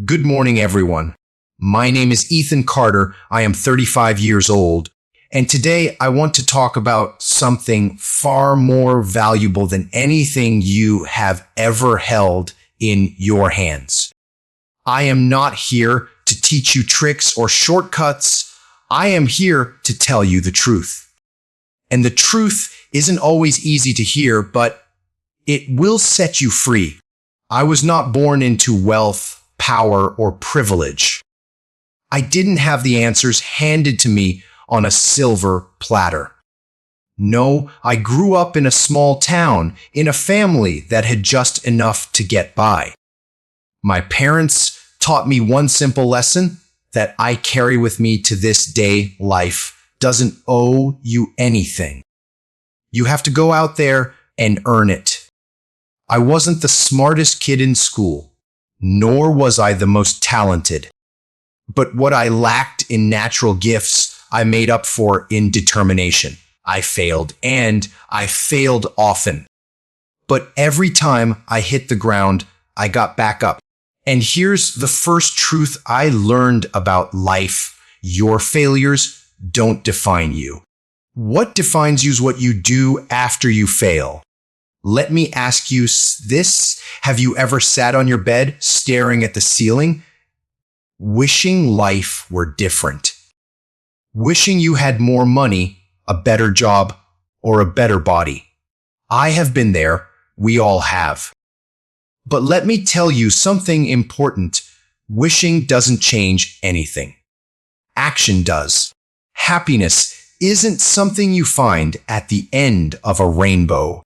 Good morning, everyone. My name is Ethan Carter. I am 35 years old. And today I want to talk about something far more valuable than anything you have ever held in your hands. I am not here to teach you tricks or shortcuts. I am here to tell you the truth. And the truth isn't always easy to hear, but it will set you free. I was not born into wealth, power, or privilege. I didn't have the answers handed to me on a silver platter. No, I grew up in a small town, in a family that had just enough to get by. My parents taught me one simple lesson that I carry with me to this day: life doesn't owe you anything. You have to go out there and earn it. I wasn't the smartest kid in school, nor was I the most talented. But what I lacked in natural gifts, I made up for in determination. I failed, and I failed often. But every time I hit the ground, I got back up. And here's the first truth I learned about life: your failures don't define you. What defines you is what you do after you fail. Let me ask you this. Have you ever sat on your bed staring at the ceiling, wishing life were different? Wishing you had more money, a better job, or a better body? I have been there. We all have. But let me tell you something important. Wishing doesn't change anything. Action does. Happiness isn't something you find at the end of a rainbow.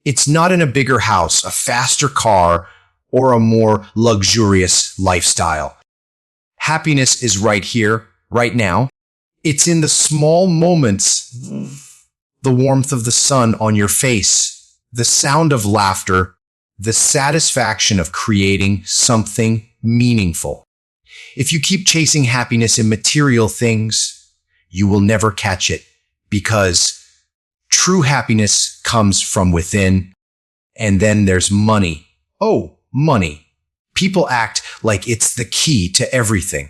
It's not in a bigger house, a faster car, or a more luxurious lifestyle. Happiness is right here, right now. It's in the small moments: the warmth of the sun on your face, the sound of laughter, the satisfaction of creating something meaningful. If you keep chasing happiness in material things, you will never catch it, because true happiness comes from within. And then there's money. Oh, money. People act like it's the key to everything.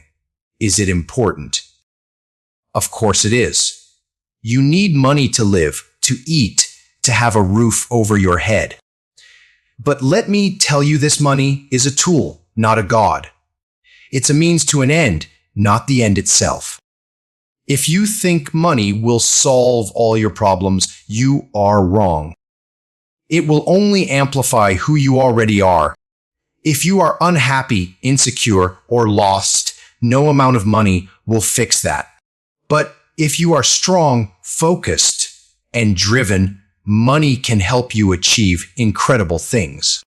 Is it important? Of course it is. You need money to live, to eat, to have a roof over your head. But let me tell you, this money is a tool, not a god. It's a means to an end, not the end itself. If you think money will solve all your problems, you are wrong. It will only amplify who you already are. If you are unhappy, insecure, or lost, no amount of money will fix that. But if you are strong, focused, and driven, money can help you achieve incredible things.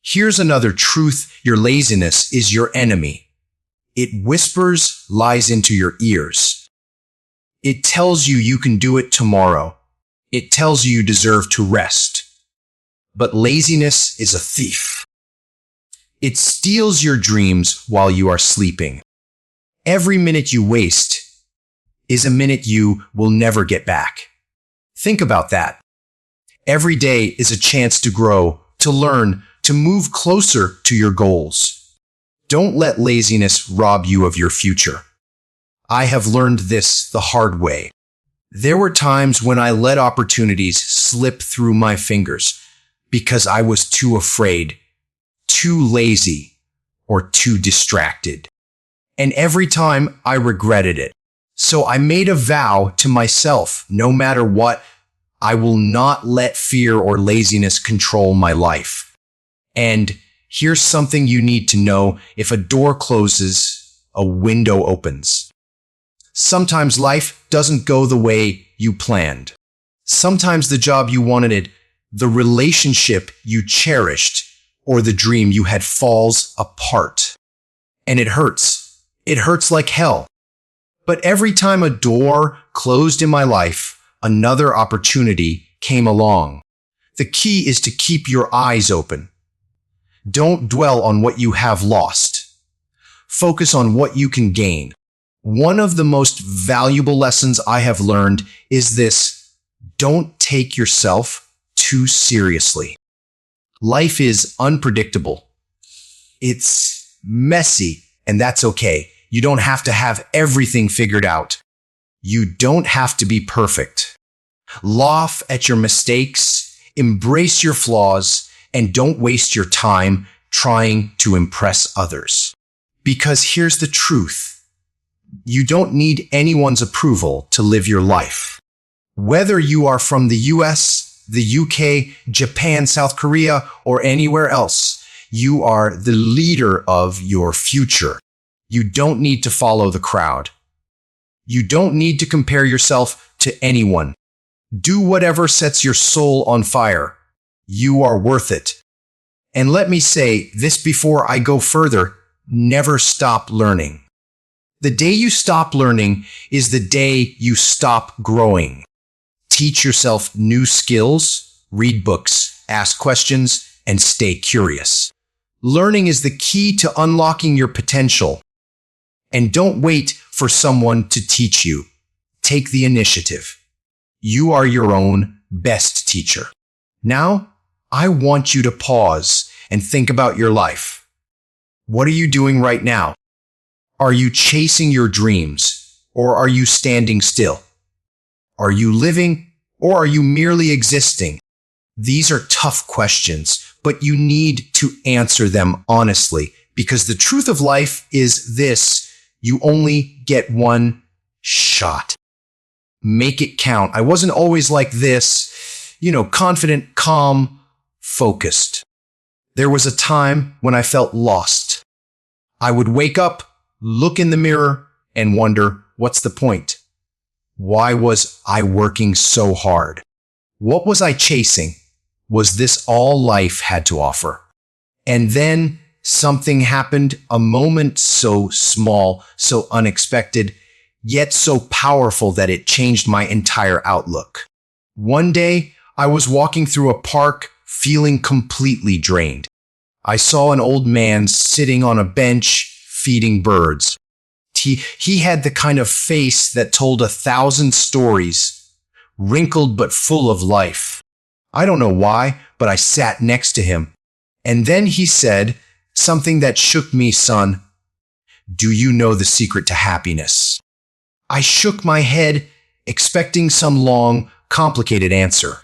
Here's another truth: your laziness is your enemy. It whispers lies into your ears. It tells you can do it tomorrow. It tells you deserve to rest. But laziness is a thief. It steals your dreams while you are sleeping. Every minute you waste is a minute you will never get back. Think about that. Every day is a chance to grow, to learn, to move closer to your goals. Don't let laziness rob you of your future. I have learned this the hard way. There were times when I let opportunities slip through my fingers because I was too afraid, too lazy, or too distracted. And every time I regretted it. So I made a vow to myself: no matter what, I will not let fear or laziness control my life. And here's something you need to know: if a door closes, a window opens. Sometimes life doesn't go the way you planned. Sometimes the job you wanted, the relationship you cherished, or the dream you had falls apart. And it hurts. It hurts like hell. But every time a door closed in my life, another opportunity came along. The key is to keep your eyes open. Don't dwell on what you have lost. Focus on what you can gain. One of the most valuable lessons I have learned is this: don't take yourself too seriously. Life is unpredictable. It's messy, and that's okay. You don't have to have everything figured out. You don't have to be perfect. Laugh at your mistakes, embrace your flaws, and don't waste your time trying to impress others. Because here's the truth. You don't need anyone's approval to live your life. Whether you are from the US, the UK, Japan, South Korea, or anywhere else, you are the leader of your future. You don't need to follow the crowd. You don't need to compare yourself to anyone. Do whatever sets your soul on fire. You are worth it. And let me say this before I go further, never stop learning. The day you stop learning is the day you stop growing. Teach yourself new skills, read books, ask questions, and stay curious. Learning is the key to unlocking your potential. And don't wait for someone to teach you. Take the initiative. You are your own best teacher. Now, I want you to pause and think about your life. What are you doing right now? Are you chasing your dreams, or are you standing still? Are you living, or are you merely existing? These are tough questions, but you need to answer them honestly, because the truth of life is this: you only get one shot. Make it count. I wasn't always like this, confident, calm, focused. There was a time when I felt lost. I would wake up, look in the mirror, and wonder, what's the point? Why was I working so hard? What was I chasing? Was this all life had to offer? And then something happened, a moment so small, so unexpected, yet so powerful that it changed my entire outlook. One day, I was walking through a park, feeling completely drained. I saw an old man sitting on a bench, feeding birds. He had the kind of face that told 1,000 stories, wrinkled but full of life. I don't know why, but I sat next to him. And then he said something that shook me, son. Do you know the secret to happiness? I shook my head, expecting some long, complicated answer.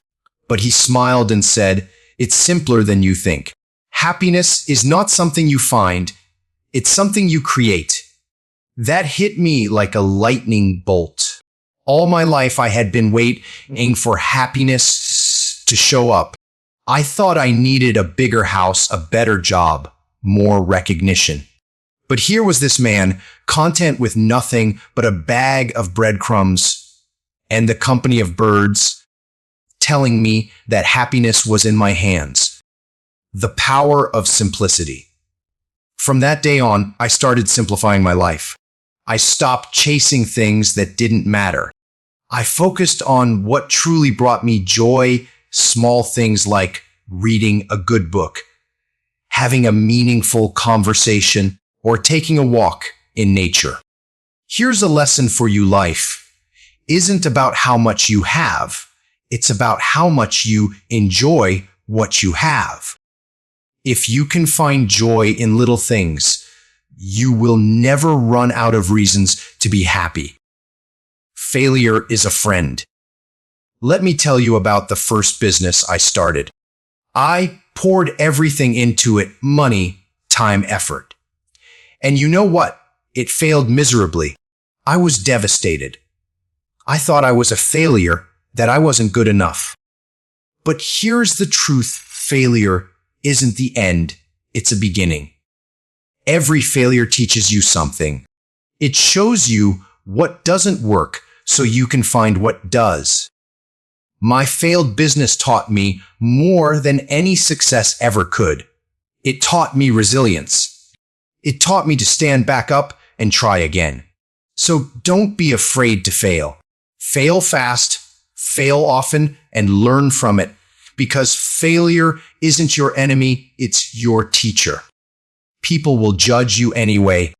But he smiled and said, it's simpler than you think. Happiness is not something you find, it's something you create. That hit me like a lightning bolt. All my life I had been waiting for happiness to show up. I thought I needed a bigger house, a better job, more recognition. But here was this man, content with nothing but a bag of breadcrumbs and the company of birds, telling me that happiness was in my hands. The power of simplicity. From that day on, I started simplifying my life. I stopped chasing things that didn't matter. I focused on what truly brought me joy, small things like reading a good book, having a meaningful conversation, or taking a walk in nature. Here's a lesson for you: life isn't about how much you have. It's about how much you enjoy what you have. If you can find joy in little things, you will never run out of reasons to be happy. Failure is a friend. Let me tell you about the first business I started. I poured everything into it: money, time, effort. And you know what? It failed miserably. I was devastated. I thought I was a failure, that I wasn't good enough. But here's the truth: failure isn't the end, it's a beginning. Every failure teaches you something. It shows you what doesn't work so you can find what does. My failed business taught me more than any success ever could. It taught me resilience. It taught me to stand back up and try again. So don't be afraid to fail. Fail fast, fail often, and learn from it, because failure isn't your enemy, it's your teacher. People will judge you anyway.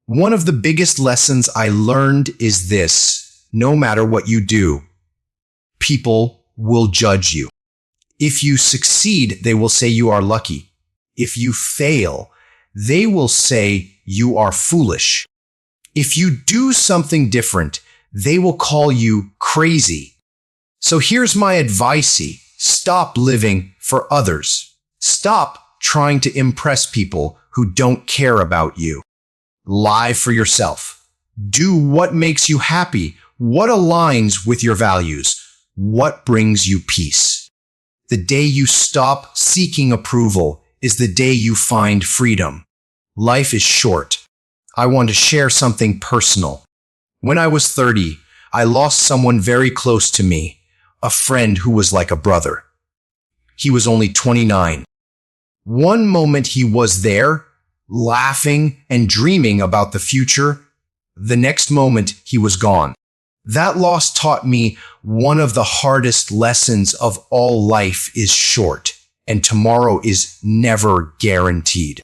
One of the biggest lessons I learned is this: no matter what you do, people will judge you. If you succeed, they will say you are lucky. If you fail, they will say you are foolish. If you do something different, they will call you crazy. So here's my advice. Stop living for others. Stop trying to impress people who don't care about you. Live for yourself. Do what makes you happy, what aligns with your values, what brings you peace. The day you stop seeking approval is the day you find freedom. Life is short. I want to share something personal. When I was 30, I lost someone very close to me, a friend who was like a brother. He was only 29. One moment he was there, laughing and dreaming about the future. The next moment he was gone. That loss taught me one of the hardest lessons of all: life is short, and tomorrow is never guaranteed.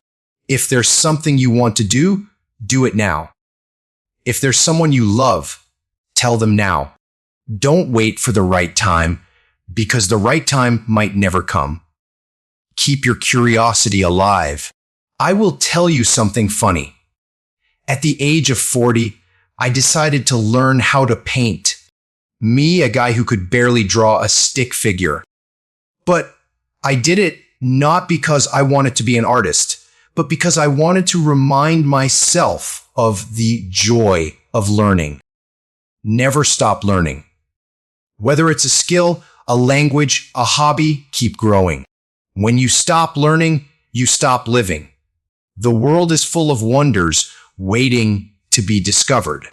If there's something you want to do it now. If there's someone you love, tell them now. Don't wait for the right time, because the right time might never come. Keep your curiosity alive. I will tell you something funny. At the age of 40, I decided to learn how to paint. Me, a guy who could barely draw a stick figure. But I did it not because I wanted to be an artist, but because I wanted to remind myself of the joy of learning. Never stop learning. Whether it's a skill, a language, a hobby, keep growing. When you stop learning, you stop living. The world is full of wonders waiting to be discovered.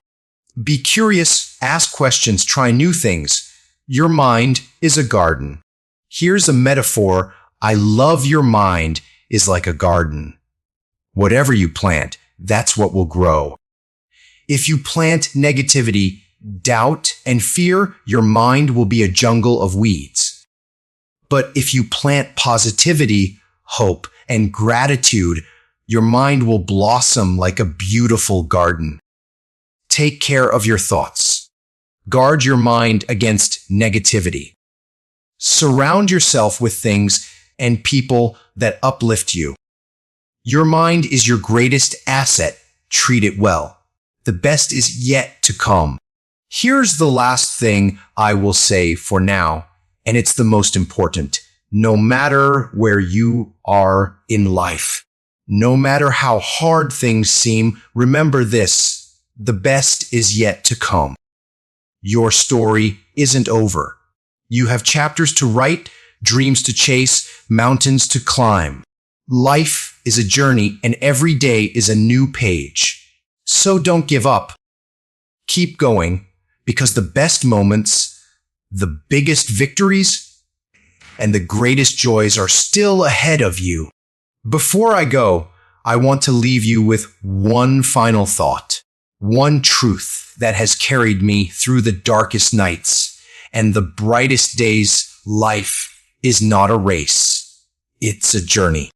Be curious, ask questions, try new things. Your mind is a garden. Here's a metaphor. I love your mind is like a garden. Whatever you plant, that's what will grow. If you plant negativity, doubt, and fear, your mind will be a jungle of weeds. But if you plant positivity, hope, and gratitude, your mind will blossom like a beautiful garden. Take care of your thoughts. Guard your mind against negativity. Surround yourself with things and people that uplift you. Your mind is your greatest asset. Treat it well. The best is yet to come. Here's the last thing I will say for now, and it's the most important. No matter where you are in life, no matter how hard things seem, remember this: the best is yet to come. Your story isn't over. You have chapters to write, dreams to chase, mountains to climb. Life is a journey, and every day is a new page. So don't give up. Keep going, because the best moments, the biggest victories, and the greatest joys are still ahead of you. Before I go, I want to leave you with one final thought, one truth that has carried me through the darkest nights and the brightest days. Life is not a race. It's a journey.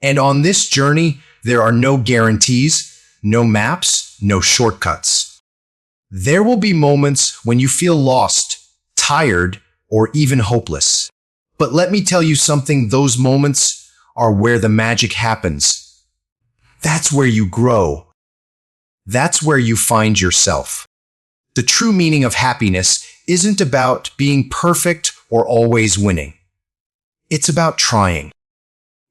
And on this journey, there are no guarantees, no maps, no shortcuts. There will be moments when you feel lost, tired, or even hopeless. But let me tell you something, those moments are where the magic happens. That's where you grow. That's where you find yourself. The true meaning of happiness isn't about being perfect or always winning. It's about trying.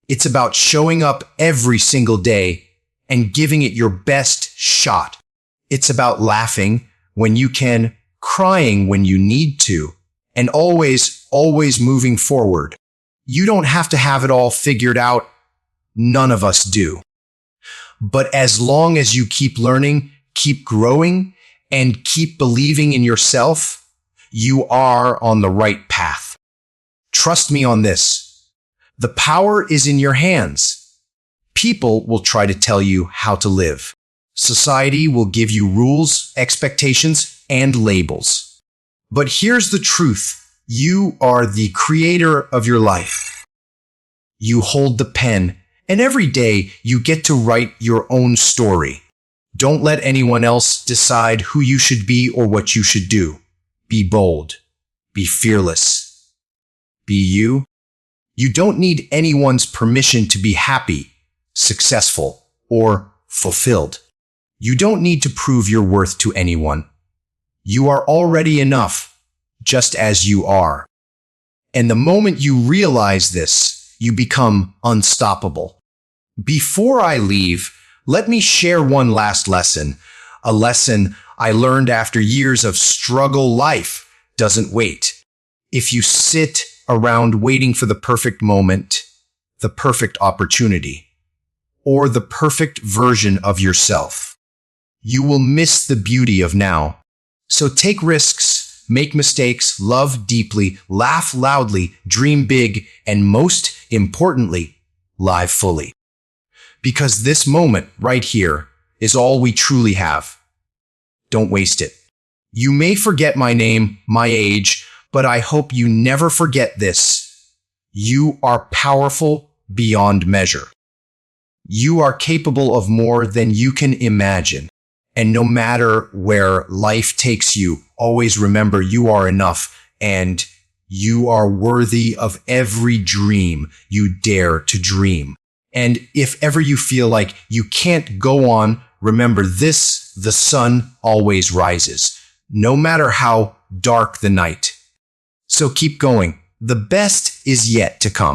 It's about showing up every single day and giving it your best shot. It's about laughing when you can, crying when you need to, and always moving forward. You don't have to have it all figured out. None of us do. But as long as you keep learning, keep growing, and keep believing in yourself, you are on the right path. Trust me on this. The power is in your hands. People will try to tell you how to live. Society will give you rules, expectations, and labels. But here's the truth. You are the creator of your life. You hold the pen, and every day you get to write your own story. Don't let anyone else decide who you should be or what you should do. Be bold. Be fearless. Be you. You don't need anyone's permission to be happy, successful, or fulfilled. You don't need to prove your worth to anyone. You are already enough, just as you are. And the moment you realize this, you become unstoppable. Before I leave, let me share one last lesson, a lesson I learned after years of struggle. Life doesn't wait. If you sit around waiting for the perfect moment, the perfect opportunity, or the perfect version of yourself, you will miss the beauty of now. So take risks, make mistakes, love deeply, laugh loudly, dream big, and most importantly, live fully. Because this moment right here is all we truly have. Don't waste it. You may forget my name, my age, but I hope you never forget this. You are powerful beyond measure. You are capable of more than you can imagine. And no matter where life takes you, always remember you are enough and you are worthy of every dream you dare to dream. And if ever you feel like you can't go on, remember this: the sun always rises, no matter how dark the night. So keep going. The best is yet to come.